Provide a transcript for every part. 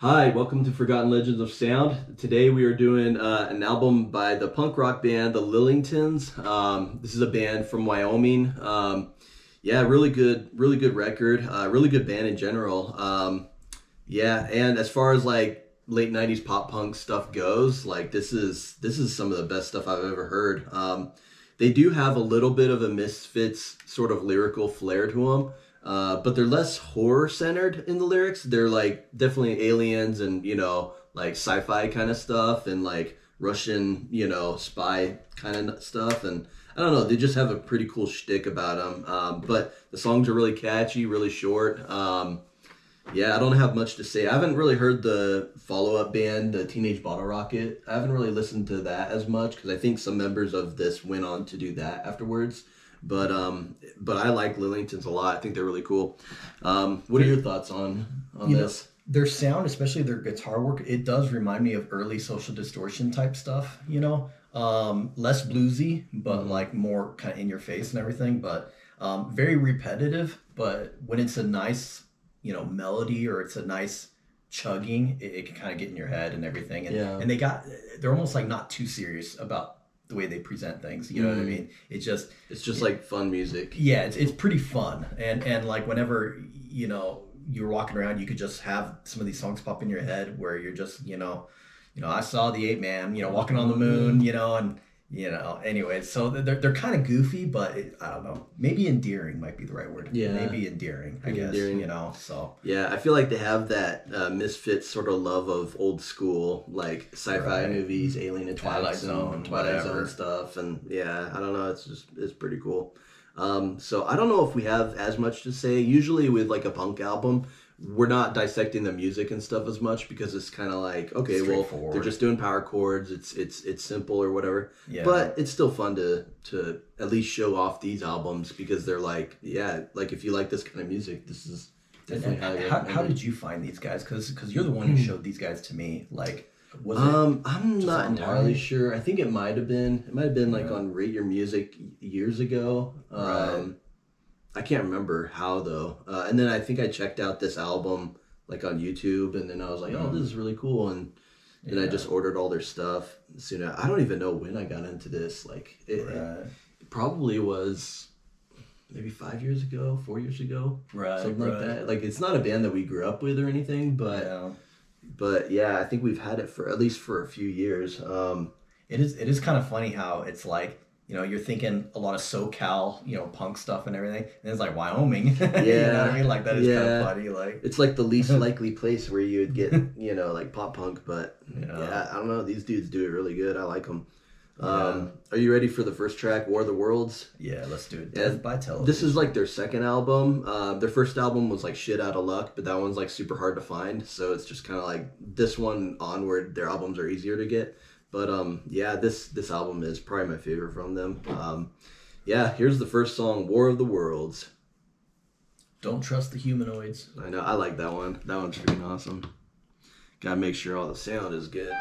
Hi, welcome to Forgotten Legends of Sound. Today we are doing an album by the punk rock band the Lillingtons. This is a band from Wyoming. Yeah, really good record. Really good band in general. Yeah, and as far as like late '90s pop punk stuff goes, like this is some of the best stuff I've ever heard. They do have a little bit of a Misfits sort of lyrical flair to them. But they're less horror centered in the lyrics. They're like definitely aliens and like sci-fi kind of stuff and like Russian spy kind of stuff. And I don't know, they just have a pretty cool shtick about them. But the songs are really catchy, really short. Yeah, I don't have much to say. I haven't really heard the follow-up band, the Teenage Bottle Rocket. I haven't really listened to that as much because I think some members of this went on to do that afterwards. But I like Lillingtons a lot. I think they're really cool. What are your thoughts on this? Their sound, especially their guitar work, it does remind me of early Social Distortion type stuff. Less bluesy, but like more kind of in your face and everything. But very repetitive. But when it's a nice melody or it's a nice chugging, it can kind of get in your head and everything. And they're almost like not too serious about the way they present things, you know what I mean? It's just like fun music. Yeah, it's pretty fun, and like whenever you're walking around, you could just have some of these songs pop in your head where you're just I saw the ape man walking on the moon, and anyway, so they're kind of goofy, but I don't know, maybe endearing might be the right word. Yeah, maybe endearing, I guess. Endearing. So yeah, I feel like they have that Misfits sort of love of old school like sci-fi movies, alien attacks, Twilight Zone stuff, and yeah, I don't know, it's pretty cool. So I don't know if we have as much to say. Usually with like a punk album, we're not dissecting the music and stuff as much because it's kind of like, okay, well, they're just doing power chords. It's simple or whatever. Yeah. But it's still fun to at least show off these albums because they're like, yeah, like if you like this kind of music, this is definitely how did you find these guys? Because you're the one who showed these guys to me. Like, was it? I'm not entirely sure. I think it might have been like on Rate Your Music years ago. Right. I can't remember how though. And then I think I checked out this album like on YouTube, and then I was like, oh, this is really cool. And then I just ordered all their stuff. So I don't even know when I got into this. Like it probably was maybe 5 years ago, 4 years ago, something like that. Like it's not a band that we grew up with or anything, but yeah, I think we've had it for at least for a few years. It is kind of funny how it's like, you're thinking a lot of SoCal, punk stuff and everything, and it's like Wyoming. Yeah. You know what I mean? Like that is kind of funny. Like it's like the least likely place where you would get, like pop punk, but yeah, I don't know. These dudes do it really good. I like them. Are you ready for the first track, War of the Worlds? Yeah, let's do it. Death by Television. This is like their second album. Their first album was like Shit Out of Luck, but that one's like super hard to find. So it's just kind of like this one onward, their albums are easier to get. But yeah, this album is probably my favorite from them. Yeah, here's the first song, War of the Worlds. Don't trust the humanoids. I know, I like that one. That one's freaking awesome. Gotta make sure all the sound is good.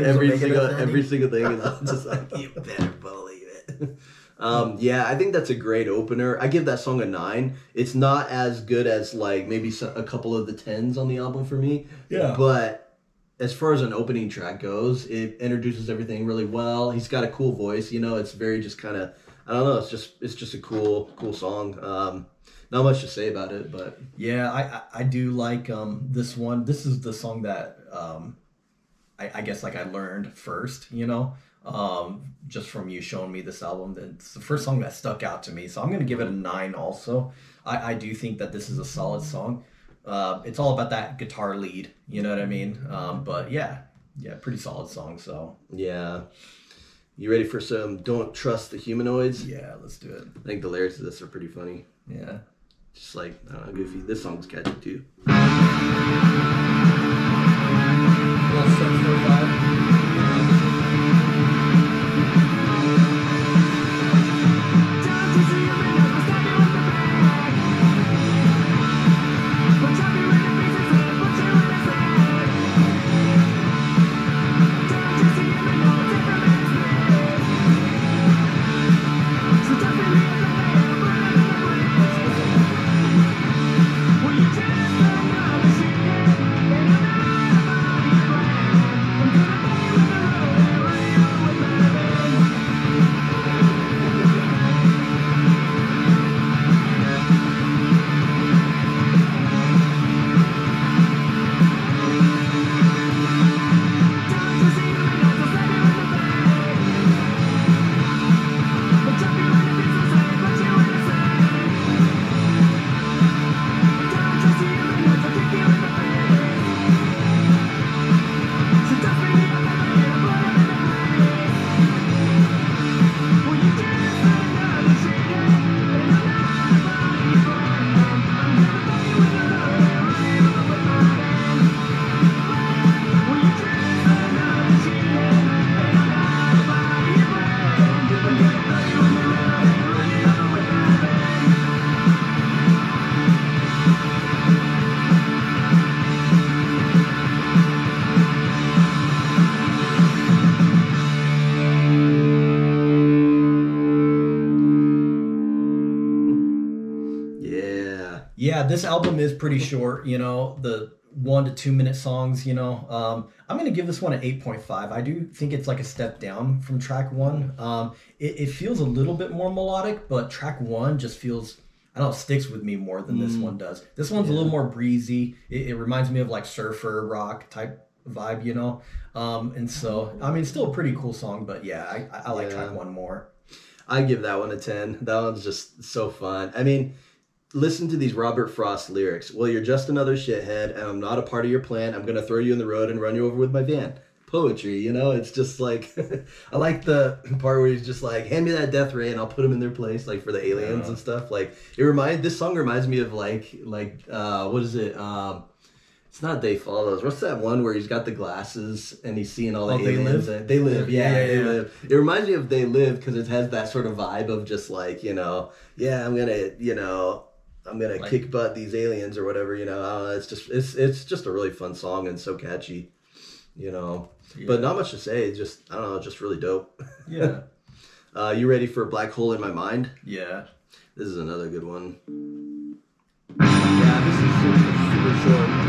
every single thing is just like, you better believe it. Yeah, I think that's a great opener. I give that song a 9. It's not as good as like maybe a couple of the 10s on the album for me. Yeah. But as far as an opening track goes, it introduces everything really well. He's got a cool voice, you know. It's very just kind of, I don't know. It's just a cool song. Not much to say about it, but yeah, I do like this one. This is the song that I guess like I learned first, you know, just from you showing me this album. It's the first song that stuck out to me, so I'm gonna give it a 9. Also, I do think that this is a solid song. It's all about that guitar lead, you know what I mean? But yeah, pretty solid song. So yeah. You ready for some Don't Trust the Humanoids? Yeah, let's do it. I think the lyrics of this are pretty funny. Yeah. Just like, I don't know, goofy. This song's catchy too. Yeah, this album is pretty short, you know, the 1 to 2 minute songs, you know. I'm going to give this one an 8.5. I do think it's like a step down from track 1. It feels a little bit more melodic, but track 1 just feels, I don't know, sticks with me more than this one does. This one's a little more breezy. It reminds me of like surfer rock type vibe, you know. And so, I mean, still a pretty cool song, but yeah, I like track 1 more. I give that one a 10. That one's just so fun. I mean, listen to these Robert Frost lyrics. Well, you're just another shithead, and I'm not a part of your plan. I'm going to throw you in the road and run you over with my van. Poetry, you know? It's just like, I like the part where he's just like, hand me that death ray and I'll put them in their place, like for the aliens and stuff. Like, this song reminds me of like, what is it? It's not They Follows. What's that one where he's got the glasses and he's seeing all the aliens? They Live. Yeah, They Live. It reminds me of They Live because it has that sort of vibe of just like, you know, yeah, I'm gonna like, kick butt these aliens or whatever, you know. I don't know, it's just a really fun song and so catchy, you know. Yeah. But not much to say. Just I don't know, just really dope. Yeah. You ready for Black Hole in My Mind? Yeah. This is another good one. Yeah, this is super short.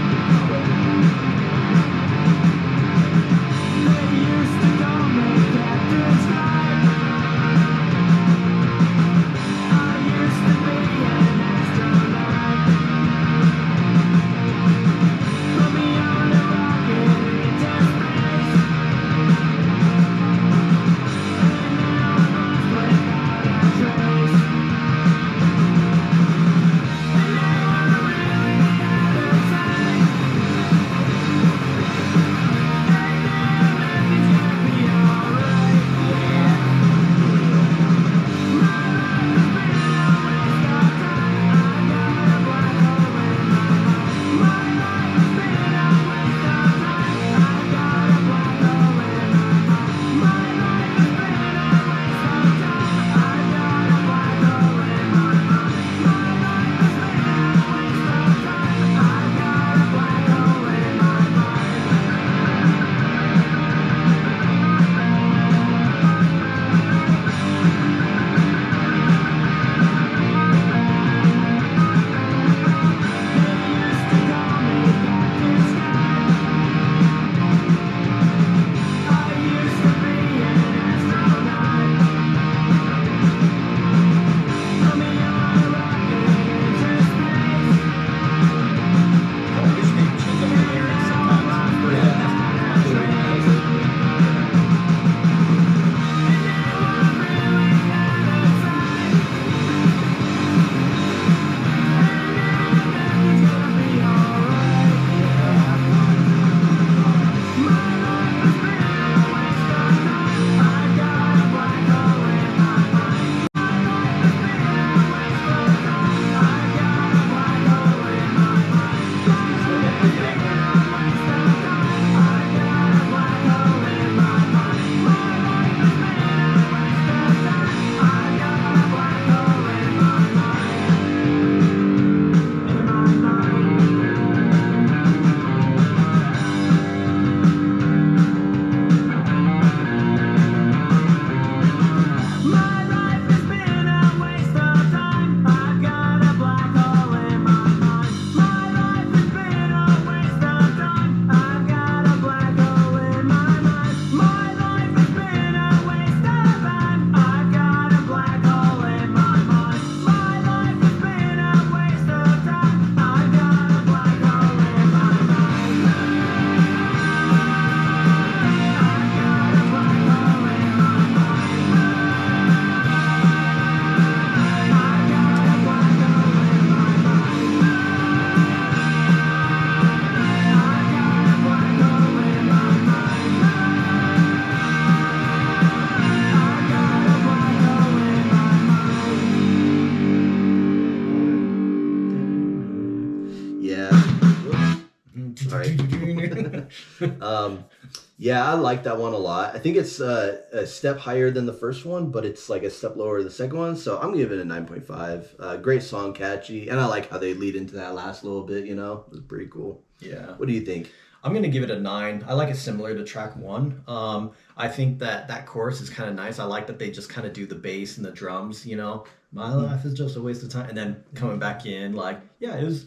Yeah, I like that one a lot. I think it's a step higher than the first one, but it's like a step lower than the second one. So I'm giving it a 9.5. Great song, catchy, and I like how they lead into that last little bit. You know, it was pretty cool. Yeah. What do you think? I'm gonna give it a 9. I like it similar to track 1. I think that chorus is kind of nice. I like that they just kind of do the bass and the drums. You know, my life is just a waste of time, and then coming back in, like, yeah, it was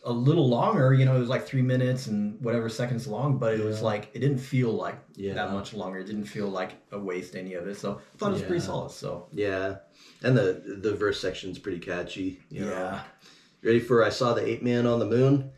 a little longer. You know, it was like 3 minutes and whatever seconds long, but it was like it didn't feel like that much longer. It didn't feel like a waste any of it. So I thought it was pretty solid. So yeah, and the verse section's pretty catchy. You know? Yeah. Ready for I Saw the Ape Man on the Moon?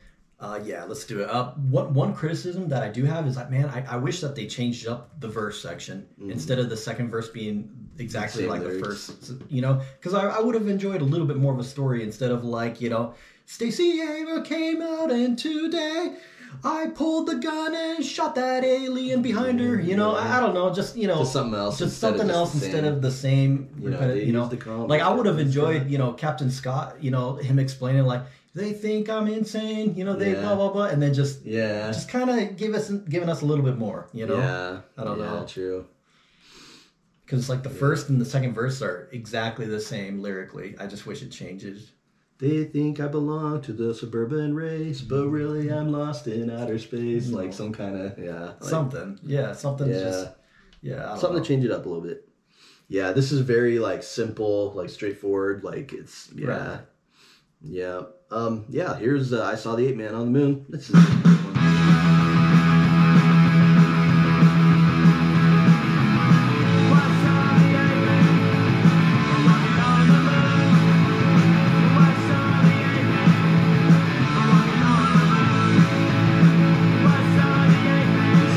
Yeah, let's do it. One criticism that I do have is that, man, I wish that they changed up the verse section instead of the second verse being exactly Same like lyrics. the first, you know, because I would have enjoyed a little bit more of a story instead of like, you know, Stacey Ava came out and today I pulled the gun and shot that alien behind her. You know, I don't know, just, you know, Just something else. just something else instead of the same. You know, repetitive, they you know, use the commas, like I would have Captain enjoyed, Scott. you know, Captain Scott, you know, him explaining like they think I'm insane, you know, they blah blah blah, and then just kind of giving us a little bit more, you know. Yeah, I don't know. True. Because like the first and the second verse are exactly the same lyrically. I just wish it changes. They think I belong to the suburban race, but really I'm lost in outer space. Like some kind of Something, something's just I don't something know. to change it up a little bit. Yeah, this is very like simple, like straightforward. Like it's Right. Here's I Saw the Ape Man on the Moon. This is.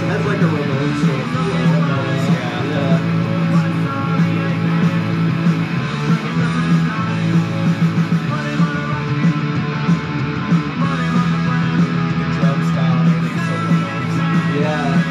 Has like a Ramones sort of feel. The drum style and everything. So Yeah.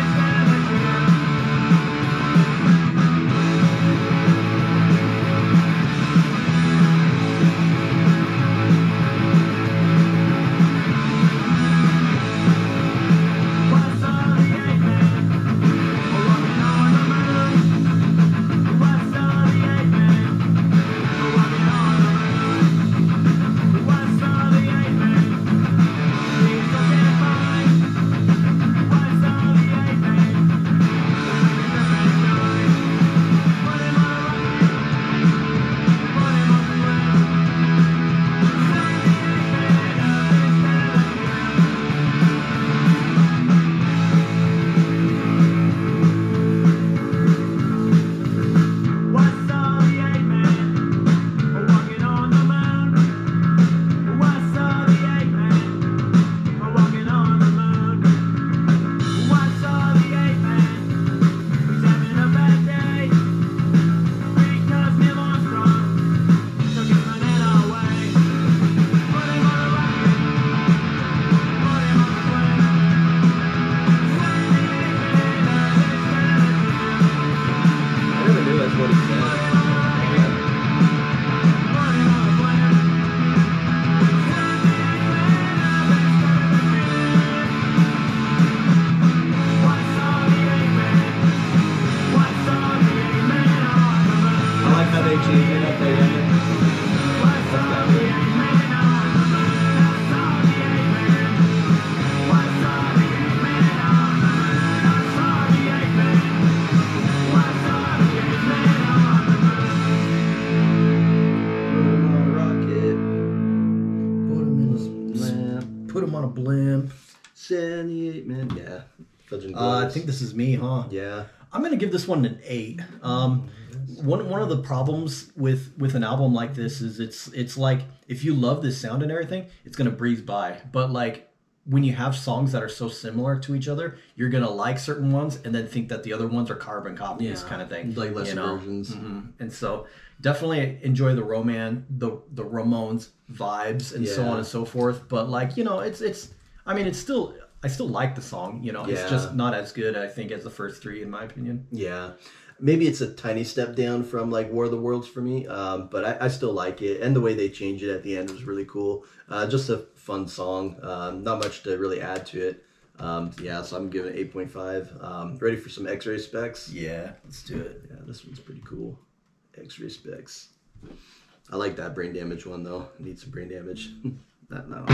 I never knew that's what he said. I like how they changed it up there. put him on a blimp. Send the Ape Man. Yeah. Fudging I think this is me, huh? Yeah. I'm gonna give this one an 8. One of the problems with an album like this is it's like if you love this sound and everything, it's gonna breeze by. But like when you have songs that are so similar to each other, you're gonna like certain ones and then think that the other ones are carbon copies, kind of thing. Like lesser you know? versions. And so definitely enjoy the the Ramones vibes and so on and so forth. But like, you know, I still like the song, you know. It's just not as good, I think, as the first 3 in my opinion. Yeah. Maybe it's a tiny step down from like War of the Worlds for me, but I still like it. And the way they change it at the end was really cool. Just a fun song. Not much to really add to it. Yeah, so I'm giving it 8.5. Ready for some X-ray specs? Yeah, let's do it. Yeah, this one's pretty cool. X-ray specs. I like that brain damage one though. Need some brain damage. That no.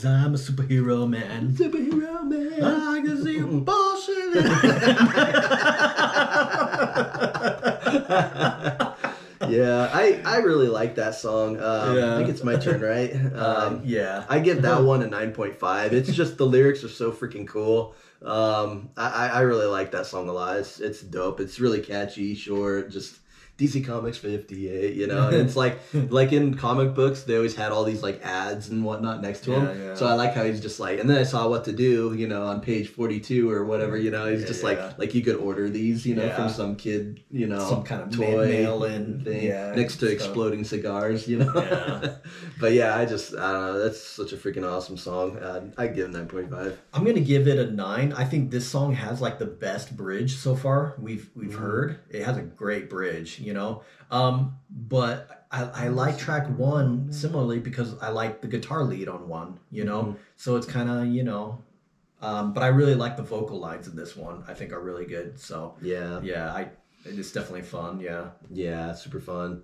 I'm a superhero man. Superhero man. I can see you bullshit. Yeah, I really like that song. I think it's my turn, right? Yeah. I give that one a 9.5. It's just the lyrics are so freaking cool. I really like that song a lot. It's dope. It's really catchy, short, just DC Comics 58, you know, and it's like in comic books, they always had all these like ads and whatnot next to him. Yeah. So I like how he's just like, and then I saw What to Do, you know, on page 42 or whatever, you know, he's just like you could order these, you know, from some kid, you know, some kind of toy mail-in thing next to exploding cigars, you know. Yeah. But yeah, I don't know, that's such a freaking awesome song. I give it 9.5. I'm gonna give it a 9. I think this song has like the best bridge so far we've heard. It has a great bridge, you know. But I like track 1 similarly because I like the guitar lead on 1, you know. So it's kind of, you know. But I really like the vocal lines in this one. I think are really good. So it's definitely fun. Yeah, super fun.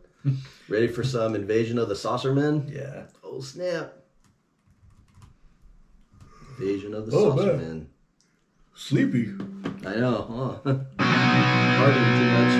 Ready for some Invasion of the Saucermen? Yeah. Oh snap! Invasion of the Saucermen. Sleepy. I know. Huh? Partying too much.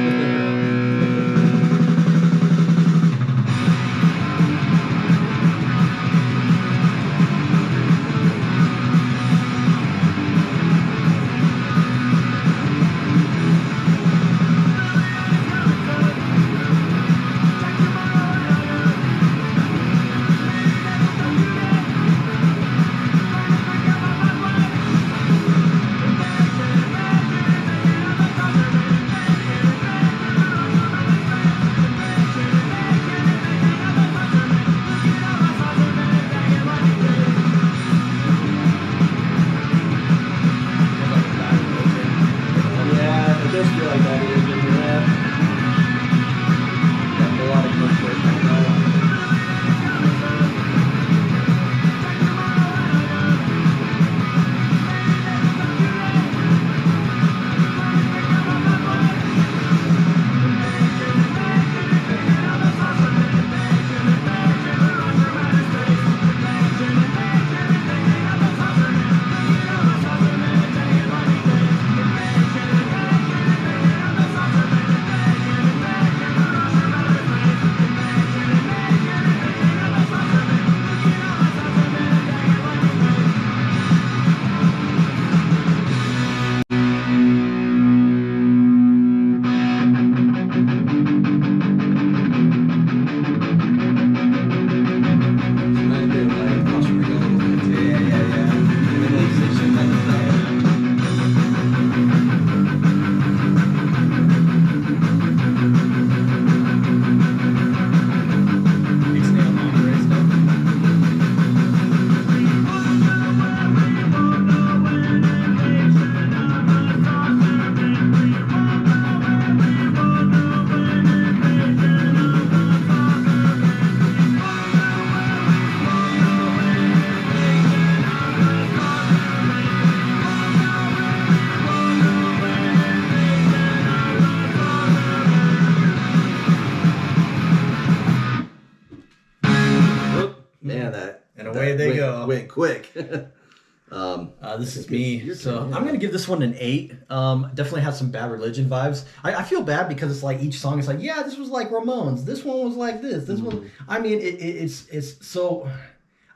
went quick. This is me. Your So turn, yeah. I'm gonna give this one an 8. Definitely has some Bad Religion vibes. I feel bad because it's like each song is like, yeah, this was like Ramones. This one was like this. This one. I mean, it's so.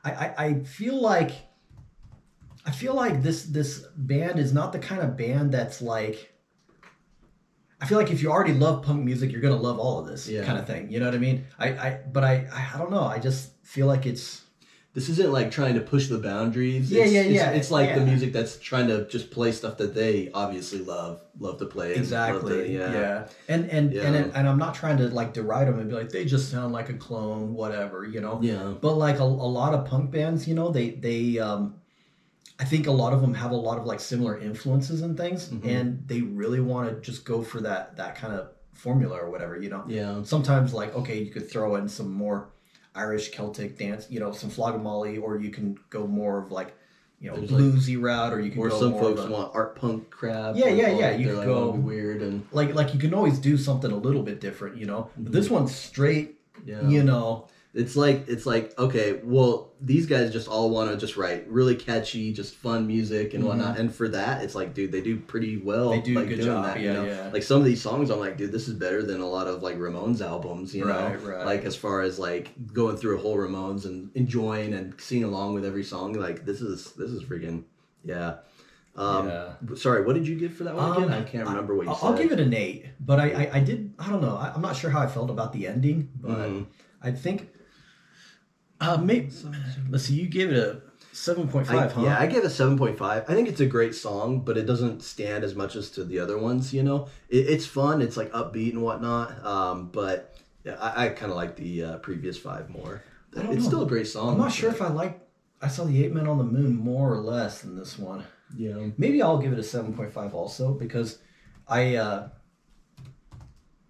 I feel like. I feel like this band is not the kind of band that's like. I feel like if you already love punk music, you're gonna love all of this kind of thing. You know what I mean? But I don't know. I just feel like it's. This isn't like trying to push the boundaries. Yeah. It's like the music that's trying to just play stuff that they obviously love to play. Exactly. And I'm not trying to like deride them and be like they just sound like a clone, whatever, you know. Yeah. But like a lot of punk bands, you know, they I think a lot of them have a lot of like similar influences and things, and they really want to just go for that kind of formula or whatever, you know. Yeah. Sometimes like okay, you could throw in some more Irish Celtic dance, you know, some Flog Molly, or you can go more of like, you know, bluesy route, or you can go some more folks of want art punk crap. Yeah. You they're can like, go be weird and like you can always do something a little bit different, you know. But this one's straight, you know. It's like okay, well, these guys just all want to just write really catchy, just fun music and whatnot. And for that, it's like, dude, they do pretty well. They do like, a good doing job. that, Yeah, you know? yeah. Like some of these songs, I'm like, dude, this is better than a lot of like Ramones albums, you know? Right. Like as far as like going through a whole Ramones and enjoying and singing along with every song, like this is freaking Sorry, what did you give for that one again? I can't remember what you said. I'll give it an 8, but I don't know. I'm not sure how I felt about the ending, but I think maybe let's see. You gave it a 7.5, huh? Yeah, I gave it a 7.5. I think it's a great song, but it doesn't stand as much as to the other ones. You know, it's fun. It's like upbeat and whatnot. But yeah, I kind of like the previous 5 more. It's still a great song. I'm not sure if I saw the 8 Men on the Moon more or less than this one. Yeah. Maybe I'll give it a 7.5 also because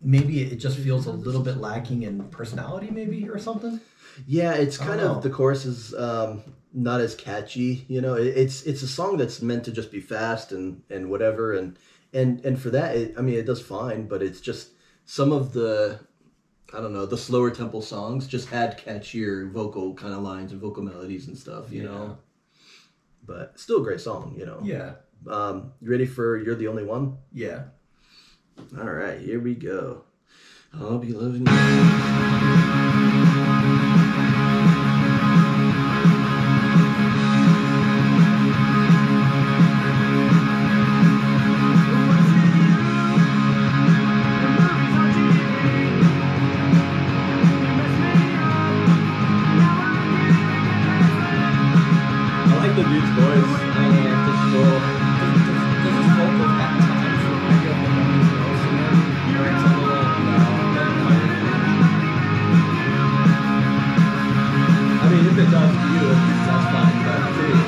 maybe it just feels a little bit lacking in personality, maybe, or something. Yeah, it's kind of the chorus is not as catchy. You know, it's a song that's meant to just be fast and whatever, and for that, it does fine. But it's just some of the, I don't know, the slower tempo songs just had catchier vocal kind of lines and vocal melodies and stuff. You know, but still a great song. You know. Yeah. You ready for "You're the Only One"? Yeah. All right, here we go. I'll be loving you. The dude's voice. I don't know, it's just cool. Does this vocal have times remind you of the one who's or it's a little I mean, if it does to you, that's fine. But to me,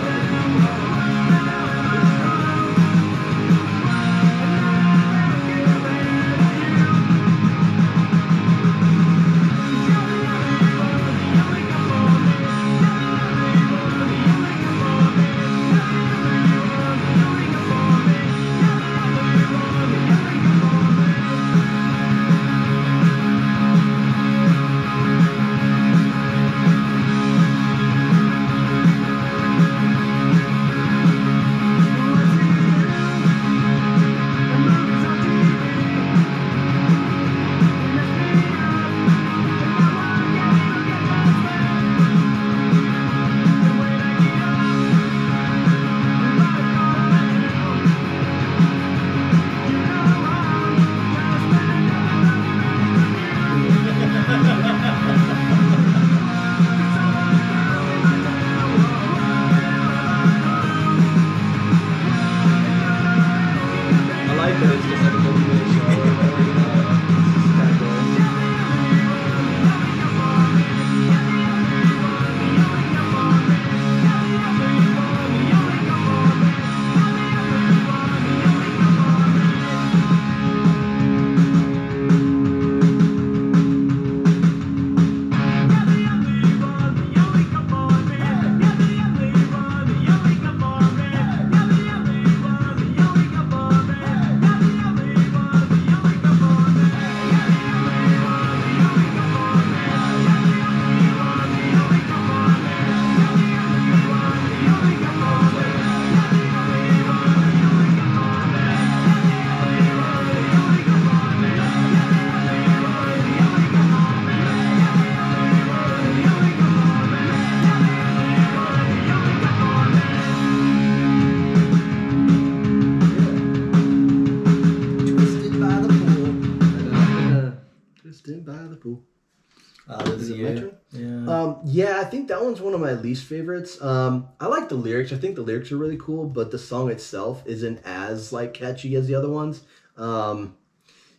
that one's one of my least favorites. I like the lyrics. I think the lyrics are really cool, but the song itself isn't as like catchy as the other ones.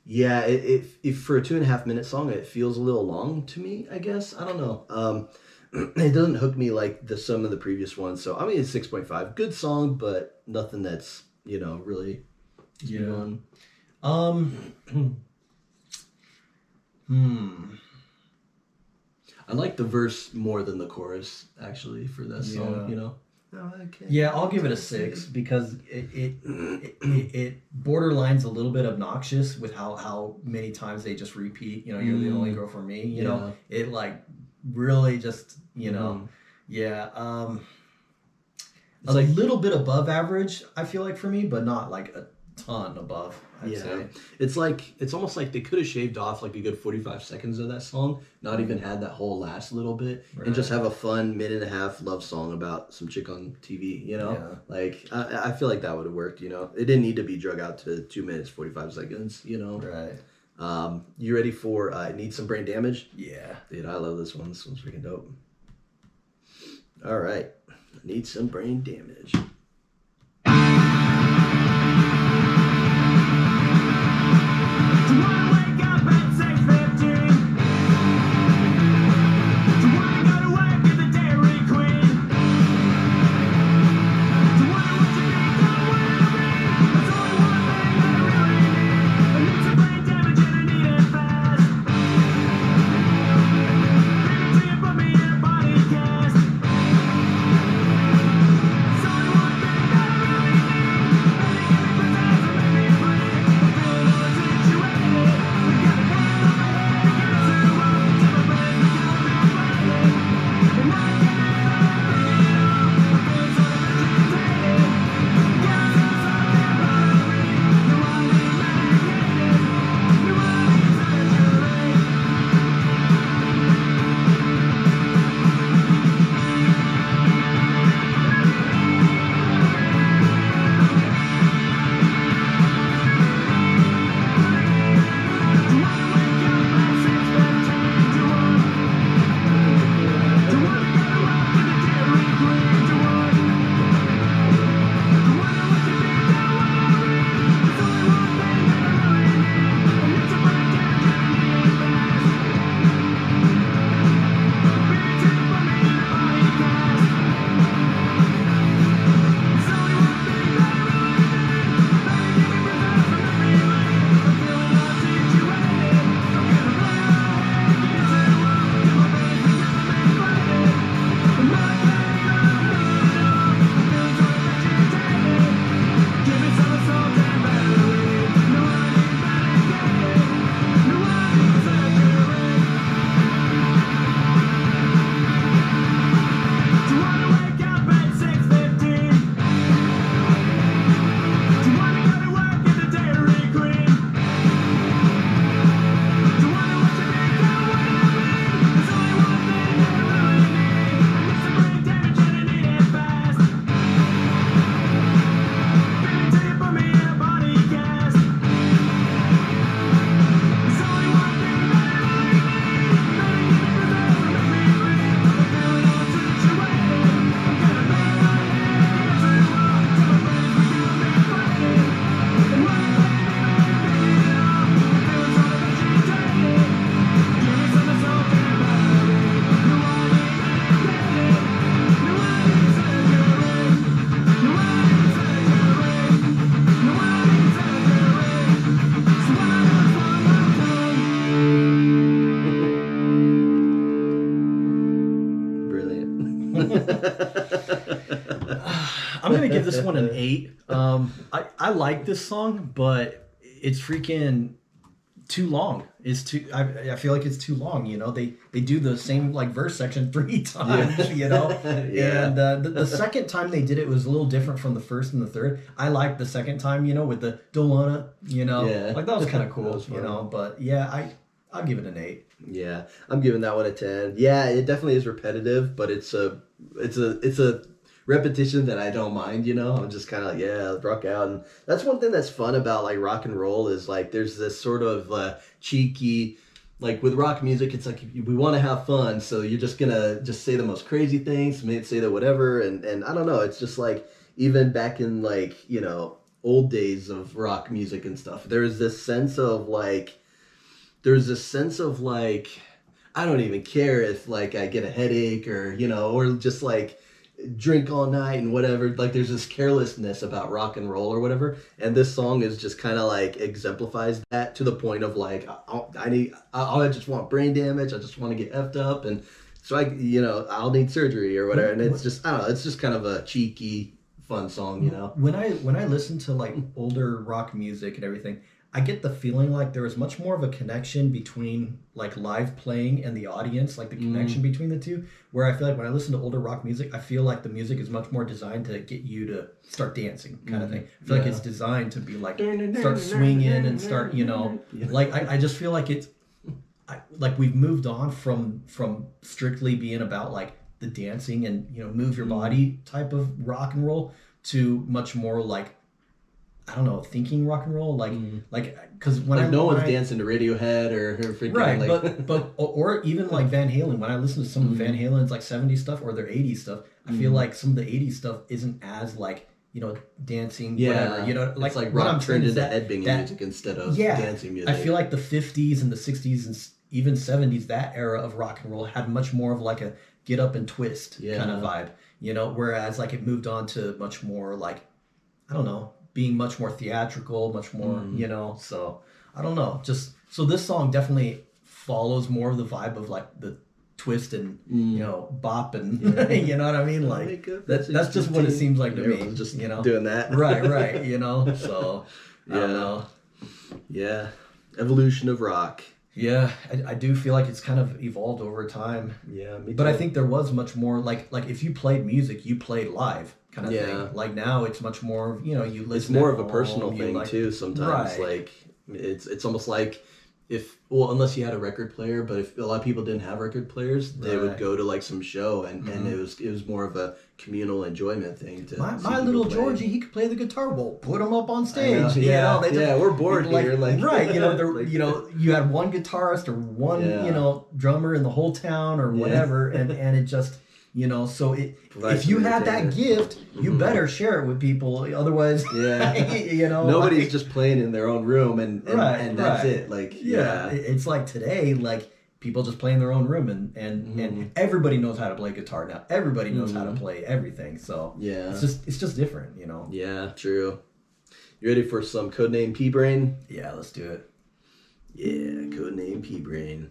Yeah, if for a 2.5 minute song, it feels a little long to me, I guess. I don't know. It doesn't hook me like some of the previous ones. So I mean, it's 6.5. Good song, but nothing that's really on. I like the verse more than the chorus actually for that song. No, I can't. Yeah, I'll give it a 6 because it borderlines a little bit obnoxious with how many times they just repeat. You're the only girl for me. You know, it like really just yeah. It's a little bit above average. I feel like for me, but not like a ton above. I'd say. It's almost like they could have shaved off like a good 45 seconds of that song, not even had that whole last little bit, and just have a fun minute and a half love song about some chick on TV. Like I feel like that would have worked. It didn't need to be drug out to 2 minutes 45 seconds. Right. You ready for Need Some Brain Damage? Yeah. Dude, I love this one. This one's freaking dope. All right, Need Some Brain Damage. I'm gonna give this one an 8. I like this song, but it's freaking too long. It's too. I feel like it's too long. They do the same like verse section 3 times. Yeah. And the second time they did it was a little different from the first and the third. I liked the second time. With the don't wanna. Like that was kind of cool. But yeah, I'll give it an 8. Yeah, I'm giving that one a 10. Yeah, it definitely is repetitive, but it's a repetition that I don't mind. I'm just kind of like, yeah, rock out. And that's one thing that's fun about like rock and roll is like there's this sort of cheeky like with rock music, it's like we want to have fun, so you're just gonna just say the most crazy things, say the whatever, and I don't know. It's just like even back in like old days of rock music and stuff, there's this sense of like I don't even care if like I get a headache or or just like drink all night and whatever. Like there's this carelessness about rock and roll or whatever, and this song is just kind of like exemplifies that to the point of like I just want brain damage, I just want to get effed up, and so I'll need surgery or whatever. And it's just I don't know, it's just kind of a cheeky fun song. When I listen to like older rock music and everything, I get the feeling like there was much more of a connection between like live playing and the audience, like the connection between the two, where I feel like when I listen to older rock music, I feel like the music is much more designed to get you to start dancing kind of thing. I feel like it's designed to be like start swinging and start, like I just feel like like we've moved on from strictly being about like the dancing and, move your body type of rock and roll to much more like, I don't know, thinking rock and roll, like because when no one's dancing to Radiohead or freaking right, like but or even like Van Halen. When I listen to some of Van Halen's like 70s stuff or their 80s stuff, I feel like some of the 80s stuff isn't as like dancing, whatever. Like it's like rock turned into headbanging music instead of dancing music. I feel like the 50s and the 60s and even 70s, that era of rock and roll had much more of like a get up and twist kind of vibe, whereas like it moved on to much more like, I don't know, being much more theatrical, much more, so I don't know. Just so this song definitely follows more of the vibe of like the twist and bop and you know what I mean? Like that's just what it seems like to me. Just doing that. Right. So I don't know. Yeah. Evolution of rock. Yeah, I do feel like it's kind of evolved over time. Yeah, me too. But I think there was much more like if you played music, you played live kind of thing. Like now it's much more, you listen. It's more of a personal thing too sometimes. Right. Like it's almost like unless you had a record player, but if a lot of people didn't have record players, they would go to like some show and it was more of a communal enjoyment thing to my little Georgie, he could play the guitar. Well, put him up on stage. We're bored here. Like right, you had one guitarist or one drummer in the whole town or whatever, and it just so if you had that gift, you better share it with people. Otherwise, nobody's just playing in their own room and that's it. Like it's like today, like people just play in their own room and everybody knows how to play guitar now. Everybody knows how to play everything. So it's just different, Yeah, true. You ready for some Codename P Brain? Yeah, let's do it. Yeah, Codename P Brain.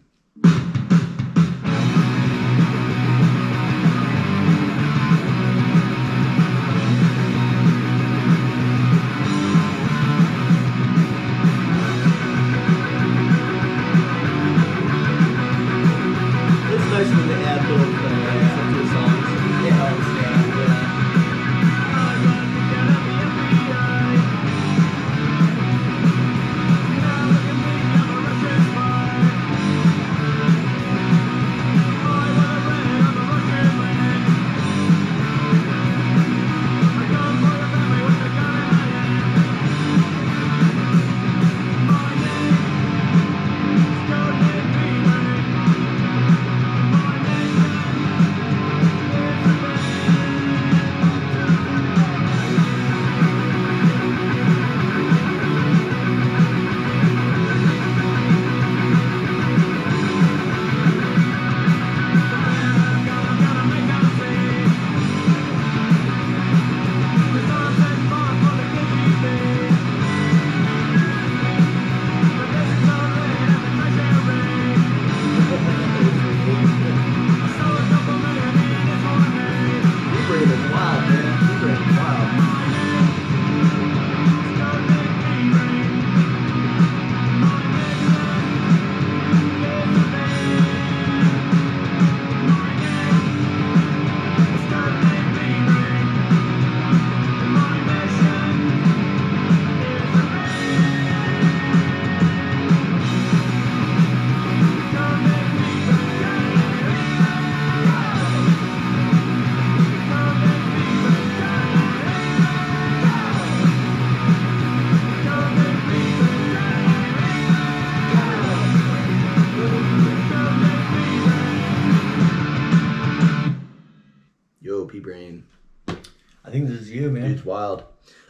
I think this is you, man. It's wild.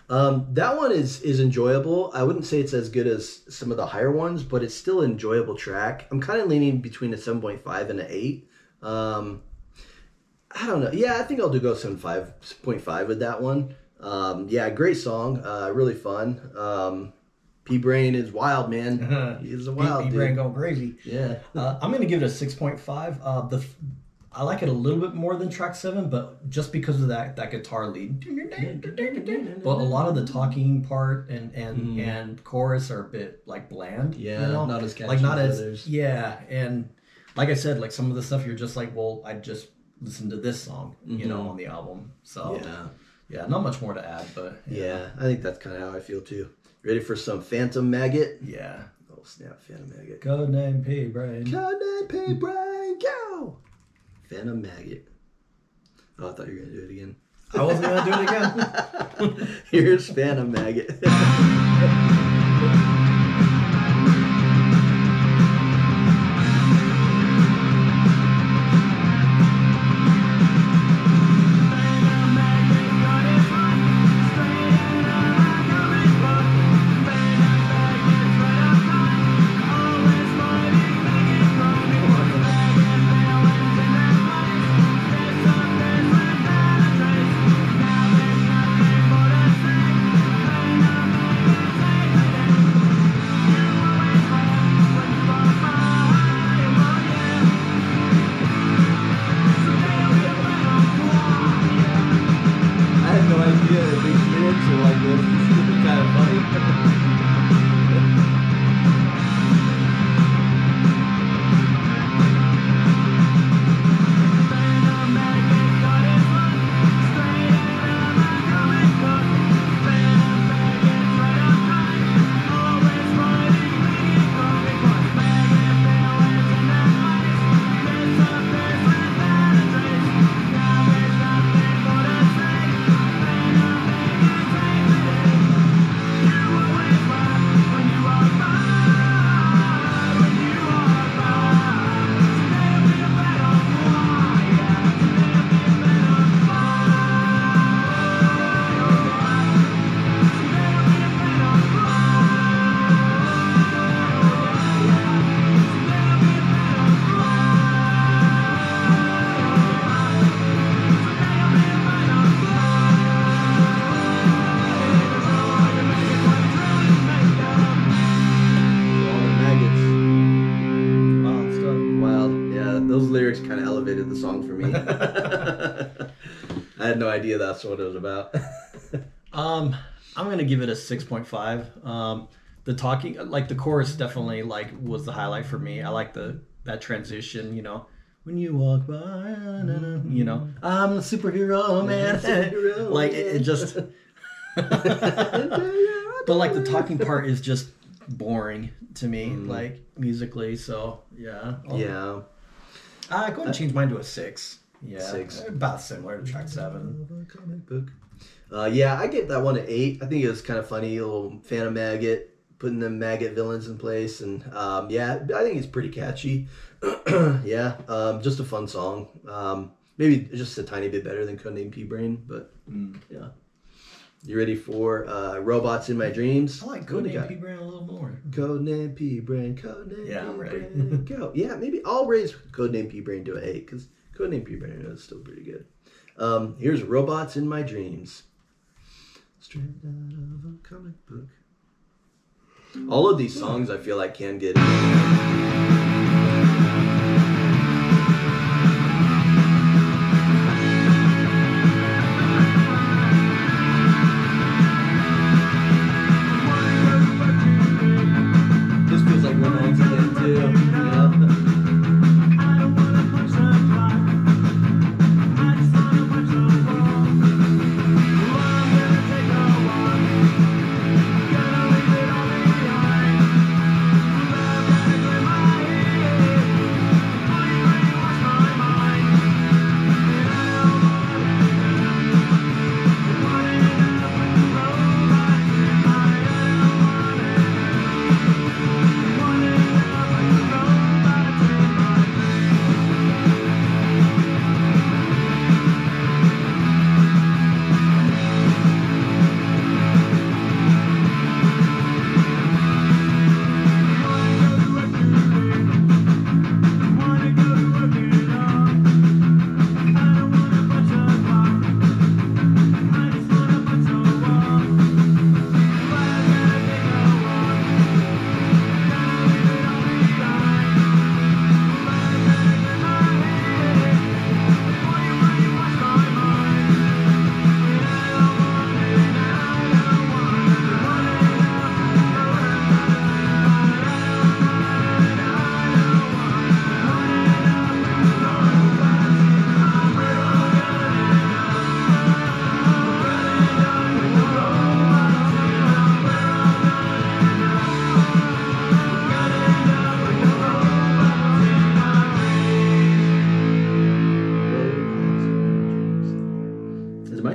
That one is enjoyable. I wouldn't say it's as good as some of the higher ones, but it's still an enjoyable track. I'm kind of leaning between a 7.5 and an 8. I don't know. Yeah, I think I'll go 7.5 with that one. Yeah, great song. Really fun. P-Brain is wild, man. He's a wild dude. P-Brain going crazy. Yeah. I'm going to give it a 6.5. I like it a little bit more than track 7, but just because of that guitar lead. But a lot of the talking part and chorus are a bit like bland. Yeah, you know? not as catchy like not as as others. Yeah, and like I said, like some of the stuff you're just like, well, I just listened to this song, you know, on the album. So yeah, not much more to add, but yeah, I think that's kind of how I feel too. Ready for some Phantom Maggot? Yeah. Oh snap, Phantom Maggot. Codename P-Brain. Codename P-Brain, go! Phantom Maggot. Oh, I thought you were gonna do it again. I wasn't gonna do it again. Here's Phantom Maggot. The song for me. I had no idea that's what it was about. I'm gonna give it a 6.5. The talking, like the chorus, definitely like was the highlight for me. I like that transition. You know, when you walk by, you know, I'm a superhero, man. Superhero. Like it just. But like the talking part is just boring to me, like musically. So yeah. Yeah. Go ahead and change mine to a 6. Yeah, 6. About similar to track 7. Comic book. Yeah, I get that one at 8. I think it was kind of funny, a little Phantom Maggot, putting the maggot villains in place, and yeah, I think it's pretty catchy. Yeah, just a fun song. Maybe just a tiny bit better than Codename P-Brain, but yeah. You ready for Robots in My Dreams? I like Codename P-Brain a little more. Codename P-Brain, Codename Yeah, I'm ready. P-Brain, go. Yeah, maybe I'll raise Codename P-Brain to an 8, because Codename P-Brain is still pretty good. Here's Robots in My Dreams. Straight out of a comic book. All of these songs I feel like can get...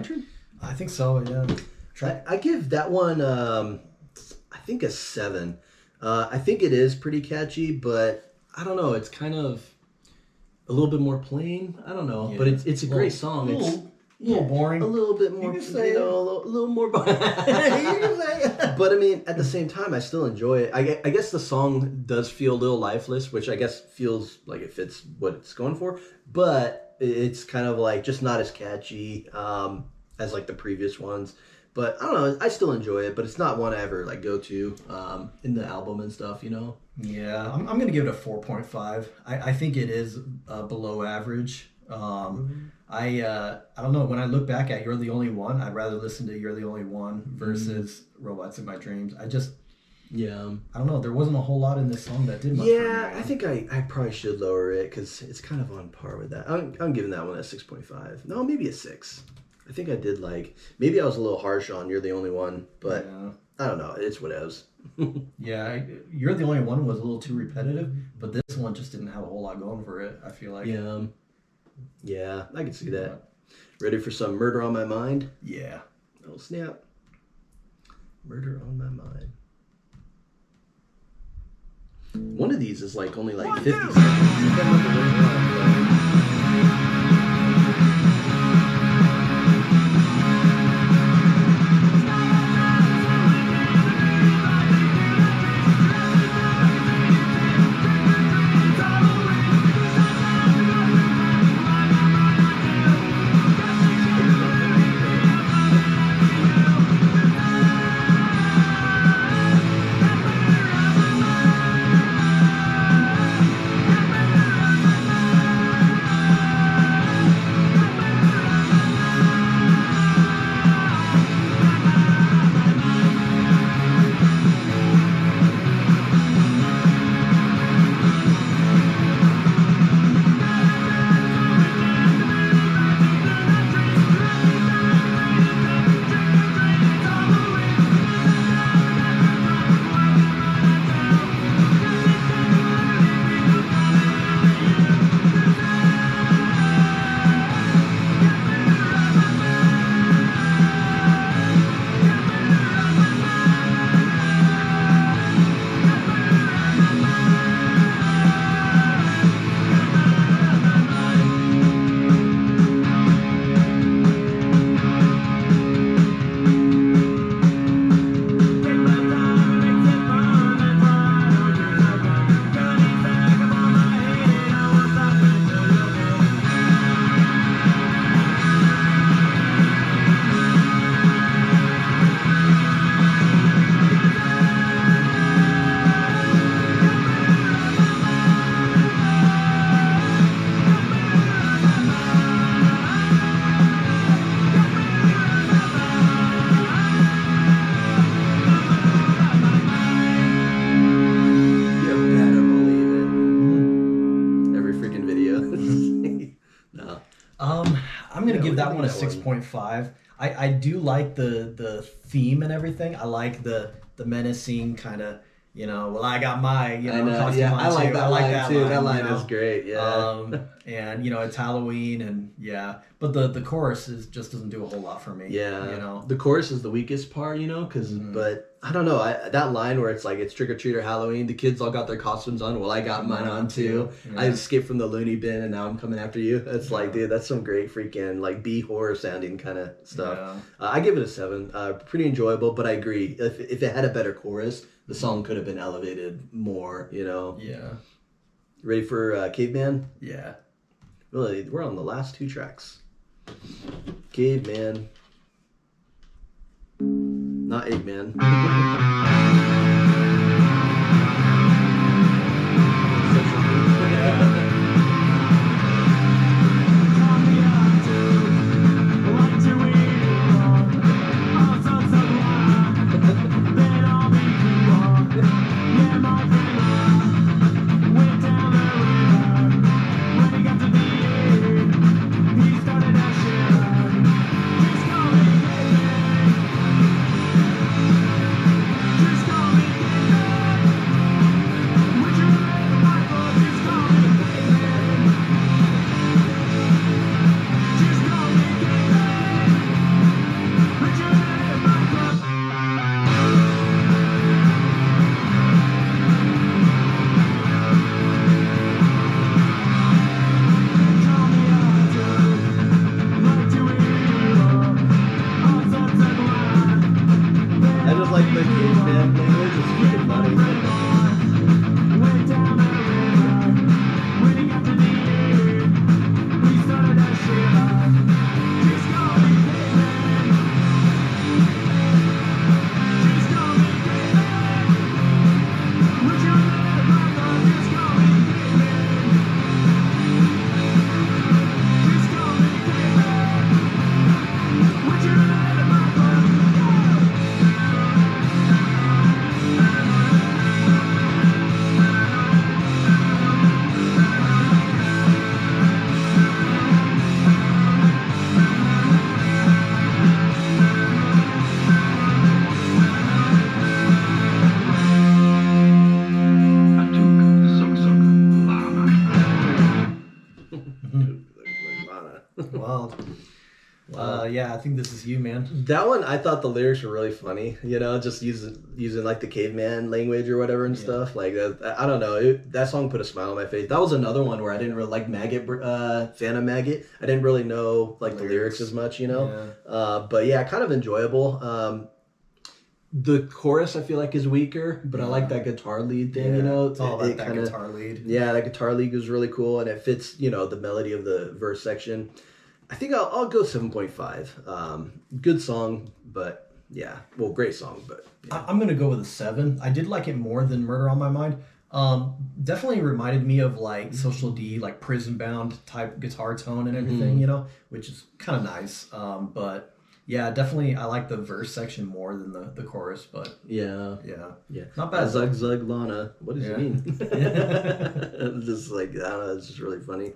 turn? I think so. Yeah. I give that one, I think a 7. I think it is pretty catchy, but I don't know. It's kind of a little bit more plain. I don't know, but it's a great song. It's a little boring. A little bit more, a little more boring. But I mean, at the same time, I still enjoy it. I guess the song does feel a little lifeless, which I guess feels like it fits what it's going for. But it's kind of like just not as catchy as like the previous ones. But I don't know. I still enjoy it, but it's not one I ever like go to in the album and stuff. Yeah, I'm gonna give it a 4.5. I think it is below average. I don't know. When I look back at You're the Only One, I'd rather listen to You're the Only One versus Robots in My Dreams. I don't know. There wasn't a whole lot in this song that did much for me, right? I think I probably should lower it because it's kind of on par with that. I'm giving that one a 6.5. No, maybe a 6. I think I did maybe I was a little harsh on You're the Only One, but I don't know. It's what it is. Yeah, You're the Only One was a little too repetitive, but this one just didn't have a whole lot going for it, I feel like. Yeah, I can see that. Ready for some Murder on My Mind? Yeah. Oh, snap. Murder on My Mind. One of these is only 50 seconds. I'm gonna give that one a 6.5. I do like the theme and everything. I like the menacing kind of, well, I got my, costume on I like too. that line too. That line is great. Yeah. And it's Halloween and but the chorus just doesn't do a whole lot for me. Yeah. The chorus is the weakest part, but I don't know. That line where it's it's trick or treat or Halloween, the kids all got their costumes on. Well, I got mine on too. Yeah. I escaped from the loony bin and now I'm coming after you. It's dude, that's some great freaking B horror sounding kind of stuff. Yeah. I give it a 7. Pretty enjoyable, but I agree. If it had a better chorus, the song could have been elevated more. Yeah. Ready for Caveman? Yeah. Really, we're on the last 2 tracks. Caveman. Not Eggman. think this is you, man. That one, I thought the lyrics were really funny. You know, just using like the caveman language or whatever and stuff. Like I don't know. That song put a smile on my face. That was another one where I didn't really like Maggot, Phantom Maggot. I didn't really know like the lyrics as much. You know, but yeah, kind of enjoyable. The chorus I feel like is weaker, but I like that guitar lead thing. You know, it's all about that guitar lead. Yeah, that guitar lead was really cool, and it fits. You know, the melody of the verse section. I think I'll go 7.5. Good song, but yeah. Well, great song, but yeah. I'm going to go with a 7. I did like it more than Murder on My Mind. Definitely reminded me of like Social D, like Prison Bound type guitar tone and everything, you know, which is kind of nice. But yeah, definitely I like the verse section more than the chorus, but yeah. Not bad. Zug Zug Lana. What does it mean? Just like, I don't know, it's just really funny.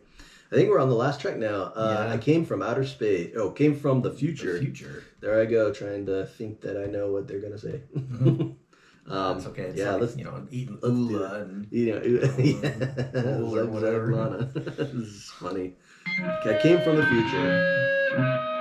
I think we're on the last track now. I came from outer space. Oh, came from the future. The future. There I go, trying to think that I know what they're gonna say. That's okay. It's like, let's eating oola and or whatever. This is funny. Okay, I came from the future.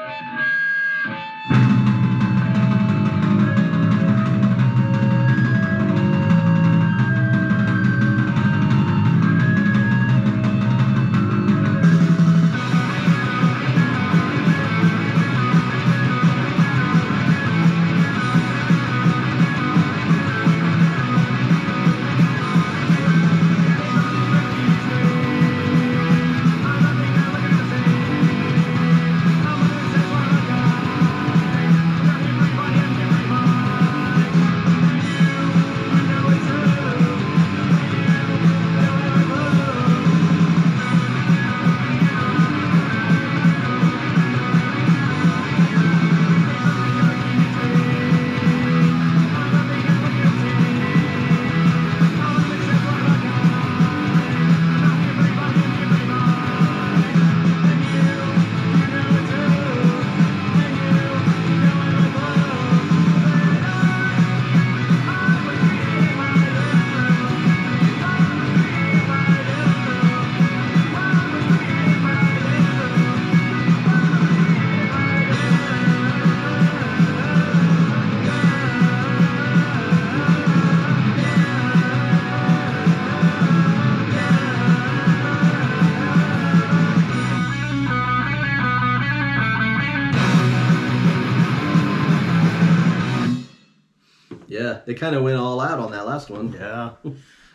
Yeah, they kind of went all out on that last one. Yeah.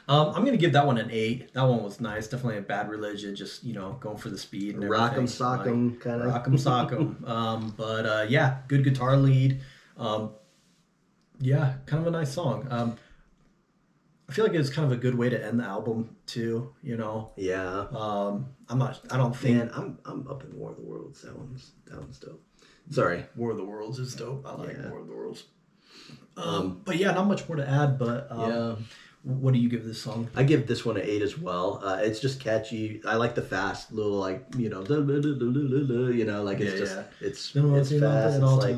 I'm going to give that one an 8. That one was nice. Definitely a Bad Religion, just, going for the speed and everything. Rock'em sock'em, kind of. Rock'em sock'em. But yeah, good guitar lead. Yeah, kind of a nice song. I feel like it's kind of a good way to end the album too, Yeah. I don't think. Man, I'm up in War of the Worlds. That one's dope. Sorry. War of the Worlds is dope. I like War of the Worlds. But yeah, not much more to add, but what do you give this song? I give this one an 8 as well. It's just catchy. I like the fast little like like it's just it's fast. It's like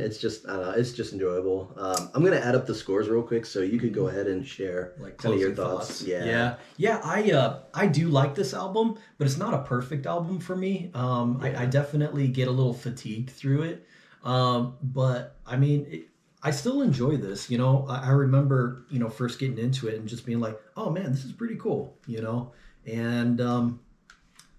it's just I don't know. It's just enjoyable. I'm gonna add up the scores real quick so you could go ahead and share like kind of your thoughts. Yeah. I do like this album, but it's not a perfect album for me. I definitely get a little fatigued through it. But I mean, I still enjoy this, I remember, first getting into it and just being like, oh man, this is pretty cool, and,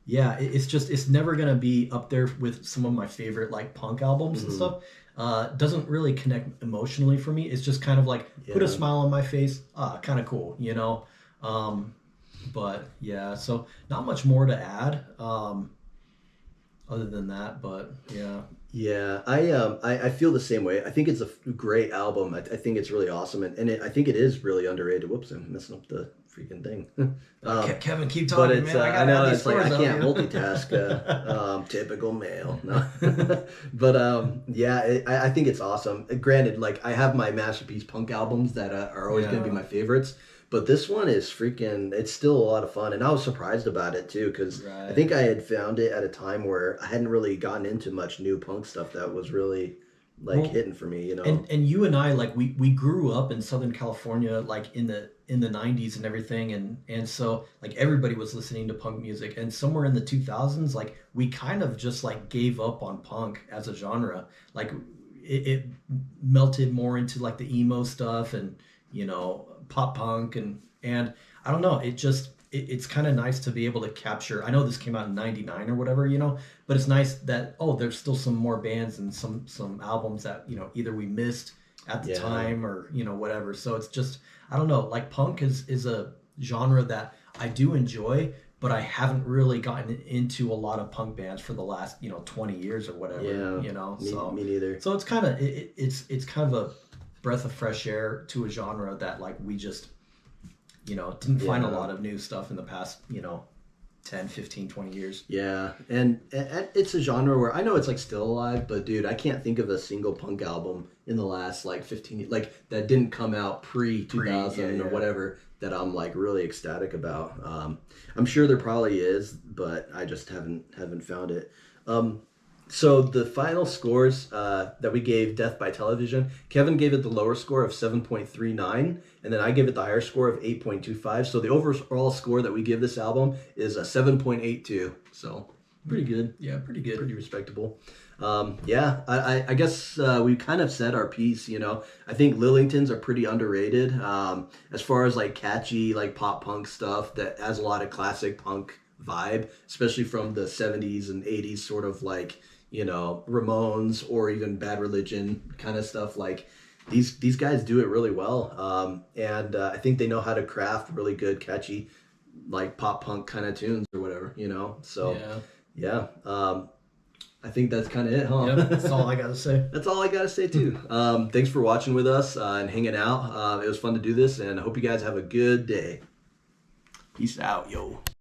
yeah, it's never going to be up there with some of my favorite like punk albums and stuff. Doesn't really connect emotionally for me. It's just kind of like put a smile on my face. Kind of cool, but yeah, so not much more to add, other than that, but yeah. Yeah, I feel the same way. I think it's a great album. I think it's really awesome, and I think it is really underrated. Whoops, I'm messing up the freaking thing. Kevin, keep talking, man. I know it's like I can't multitask. Typical male. No. But yeah, I think it's awesome. Granted, like I have my masterpiece punk albums that are always going to be my favorites. But this one is it's still a lot of fun. And I was surprised about it too, because I think I had found it at a time where I hadn't really gotten into much new punk stuff that was really, like hitting for me, you know. And you and I, like, we grew up in Southern California, like in the 90s and everything, and so like everybody was listening to punk music, and somewhere in the 2000s, like we kind of just like gave up on punk as a genre. Like it melted more into like the emo stuff and, you know, pop punk, and I don't know, it's kind of nice to be able to capture. I know this came out in 99 or whatever, you know, but it's nice that, oh, there's still some more bands and some albums that, you know, either we missed at the time or, you know, whatever. So it's just, I don't know, like punk is a genre that I do enjoy, but I haven't really gotten into a lot of punk bands for the last, you know, 20 years or whatever, you know. Me neither. So it's kind of it's kind of a breath of fresh air to a genre that like we just, you know, didn't find a lot of new stuff in the past, you know, 10, 15, 20 years. Yeah, and it's a genre where I know it's like still alive, but dude, I can't think of a single punk album in the last like 15, like that didn't come out pre 2000 or whatever that I'm like really ecstatic about. I'm sure there probably is, but I just haven't found it. So the final scores that we gave Death by Television, Kevin gave it the lower score of 7.39, and then I gave it the higher score of 8.25. So the overall score that we give this album is a 7.82. So pretty good. Yeah, pretty good. Pretty respectable. I guess we kind of said our piece, you know. I think Lillingtons are pretty underrated as far as like catchy, like pop punk stuff that has a lot of classic punk vibe, especially from the 70s and 80s, sort of like, you know, Ramones or even Bad Religion kind of stuff. Like these guys do it really well, and I think they know how to craft really good, catchy, like pop punk kind of tunes or whatever, you know. So yeah. I think that's kind of it, huh? Yep, that's all I gotta say. That's all I gotta say too. Thanks for watching with us and hanging out. It was fun to do this, and I hope you guys have a good day. Peace out, yo.